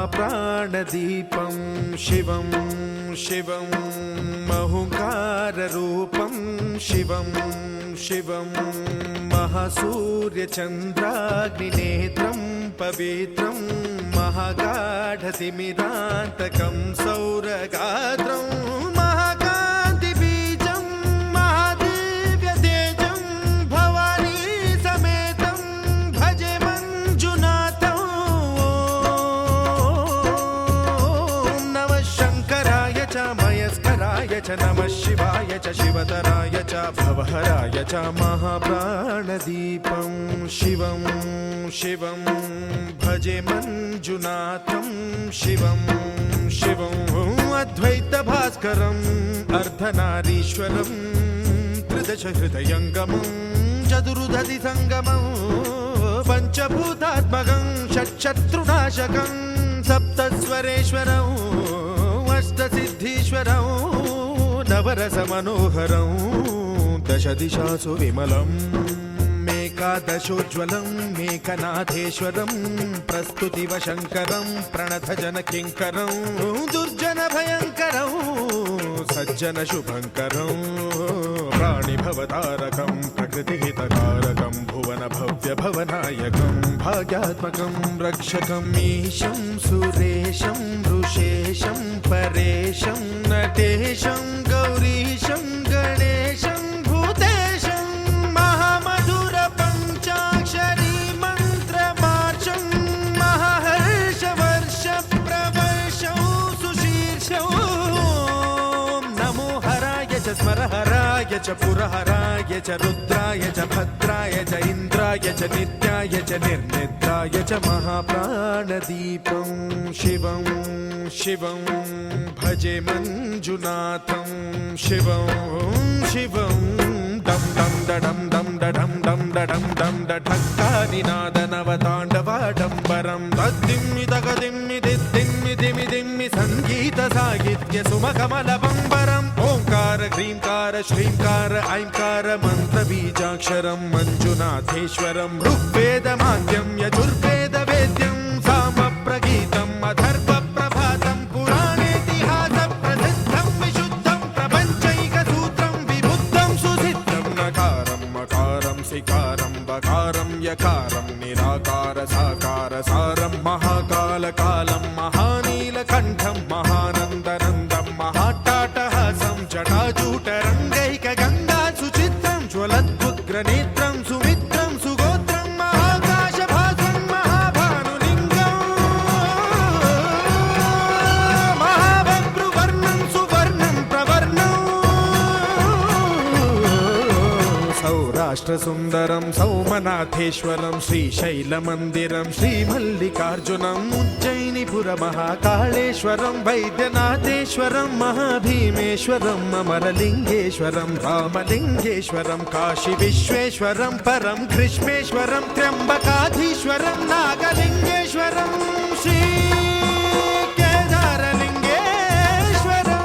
महाप्राणदीपं शिवं शिवं महुकाररूपं शिवं शिवं महासूर्यचन्द्राग्निनेत्रं पवित्रं महागाढतिमिरान्तकं सौरगात्रं महाकान्तिबीजं महादिव्यतेजं भवानी समेतं भजे मञ्जुनाथं। ॐ नमः शङ्कराय च मयस्कराय च नमः शिवाय च शिवतराय च भवहराय च महाप्राणदीपं शिवं शिवं भजे मञ्जुनाथं शिवं शिवं अद्वैतभास्करम् अर्धनारीश्वरं त्रिदशहृदयङ्गमं चतुर्दधिसङ्गमं पञ्चभूतात्मकं षट्शत्रुनाशकं सप्तस्वरेश्वरं अष्टसिद्धीश्वरं नवरसमनोहरं दशदिशासु विमलम् एकादशोज्ज्वलं मेघनाथेश्वरं प्रस्तुतिवशङ्करं प्रणतजनकिङ्करं दुर्जनभयङ्करं सज्जनशुभङ्करं प्राणिभवतारकं प्रकृतिहितकारकं भुवनभव्यभवनायकं भाग्यात्मकं रक्षकं ईशं सुरेशं ऋषेशं परेशं नटेशं गौरीशं गणेशं भूतेशं महामधुर पञ्चाक्षरी मन्त्रमार्चं महाहर्षवर्ष प्रवर्षं सुशीर्षं नमो हराय च स्मरहराय च पुरहराय च रुद्राय च भद्राय च इन्द्राय च नित्याय च निर्निद्राय च महाप्राणदीपं शिवं शिवं भजे मञ्जुनाथं शिवं शिवं डं डं डडं डं डडं डं डडं डं डठक्कानिनादनवताण्डवाडम्बरं तद्दिम्मि तगदिम्मि दिद्दिम्मि दिमि दिम्मि सङ्गीतसाहित्य सुमकमलबम्बरम् ओङ्कार ह्रीङ्कार श्रीङ्कार ऐङ्कार मन्त्रबीजाक्षरं मञ्जुनाथेश्वरं ऋग्वेदमाद्यं यजुर्वेदवेद्यं सामप्रगीतम् अथर्वप्रभातं पुराणेतिहासप्रसिद्धं विशुद्धं प्रपञ्चैकसूत्रं विबुद्धं सुसिद्धं नकारं मकारं सिकारं बकारं यकारं निराकार साकार सारं महाकालकालं महानीलकण्ठं महानन्दनन्दं महाट्टाटहासं जटाजूटरङ्गैकगङ्गा सुचित्रं ज्वलद्वुग्रनेत्रं सुमित्रं सुगोत्रं महाकाशभासं महाभानुलिङ्गं महाबभ्रुवर्णं सुवर्णं प्रवर्णं सौराष्ट्रसुन्दरं सौमनाथेश्वरं श्रीशैलमन्दिरं श्रीमल्लिकार्जुनम् उज्जयिनीपुरमहाकाळेश्वरं वैद्यनाथेश्वरं महाभीमेश्वरं अमरलिङ्गेश्वरं रामलिङ्गेश्वरं काशीविश्वेश्वरं परं कृष्णेश्वरं त्र्यम्बकाधीश्वरं नागलिङ्गेश्वरं श्रीकेदारलिङ्गेश्वरं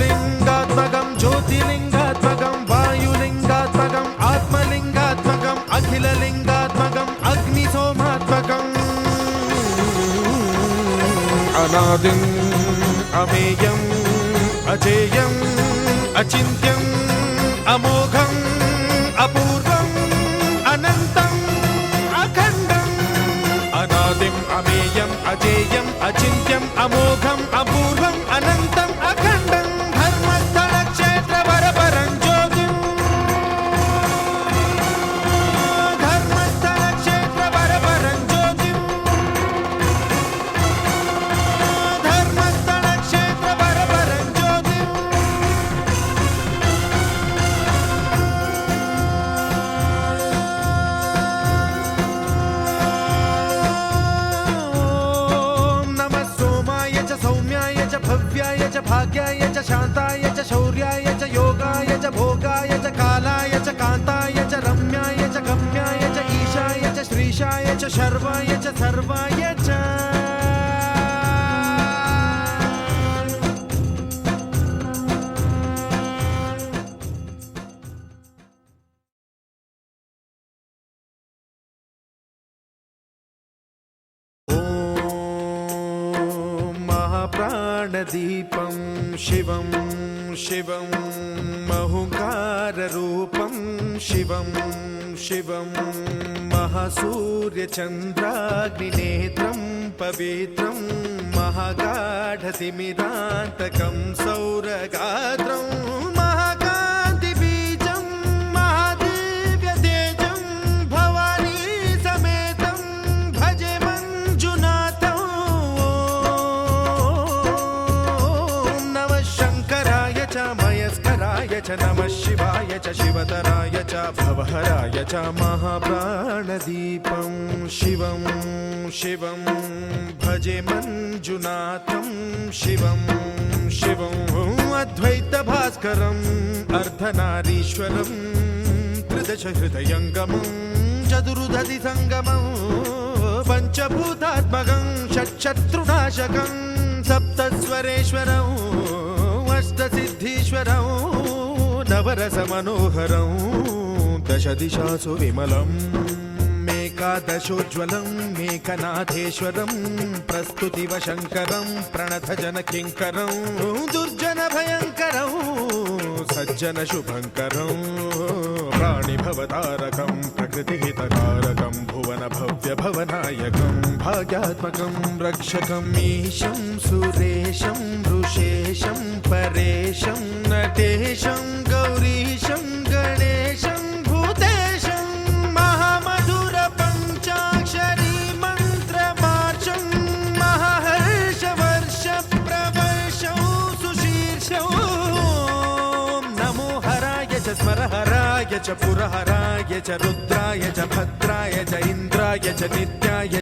लिङ्गात्मकं ज्योतिलिङ्गात्मकं वायुलिङ्गात्मकम् आत्मलिङ्गात्मकम् अखिललिङ्गात्मकम् अग्निसोमात्मकम् अनादिम् अमेयम् अजेयम् अचिन्त्यम् अमोघम् अपूर्वम् अनन्तम् अखण्डम् अनादिम् अमेयम् अजेयम् अचिन्त्यम् अमोघम् अपूर्वम् अनन्तम् अखण्डम् धर्मस्थलक्षेत्रवरपरं ज्योतिम् धर्मस्थलक्षेत्रवरपरं ज्योतिम् धर्मस्थलक्षेत्रवरपरं ज्योतिम् ॐ नमः सोमाय च सौम्याय च भव्याय च भाग्याय च शान्ताय च शौर्याय च योगाय च भोगाय च कालाय च कान्ताय च रम्याय च गम्याय च ईशाय च श्रीशाय च शर्वाय च सर्वाय च महाप्राणदीपं शिवं शिवं महुकाररूपं शिवं शिवं महासूर्यचन्द्राग्निनेत्रं पवित्रं महागाढतिमिरान्तकं सौरगात्रं महाकान्तिबीजं महादिव्यतेजं भवानी समेतं भजे मञ्जुनाथं ॐ नमः शङ्कराय च मयस्कराय च नमः शिवाय च शिवतराय च भवहराय च महाप्राणदीपं शिवं शिवं भजे मञ्जुनाथं शिवं शिवं अद्वैतभास्करम् अर्धनारीश्वरं त्रिदशहृदयङ्गमं चतुर्दधिसङ्गमं पञ्चभूतात्मकं षट्शत्रुनाशकं सप्तस्वरेश्वरम् अष्टसिद्धीश्वरं नवरसमनोहरं दशदिशासु विमलम् एकादशोज्ज्वलं मेकनाथेश्वरं प्रस्तुतिवशङ्करं प्रणतजनकिङ्करं दुर्जनभयङ्करं सज्जनशुभङ्करं प्राणिभवतारकं प्रकृतिहितकारकं भुवनभव्यभवनायकं भाग्यात्मकं रक्षकं ईशं सुरेशं ऋषेशं परेशं नटेशं गौरीशं गणेशं भूतेशं महामधुर पञ्चाक्षरी मन्त्रमार्चं महाहर्षवर्षप्रवर्षं सुशीर्षं नमो हराय च स्मरहराय च पुरहराय च रुद्राय च भद्राय च इन्द्राय च नित्याय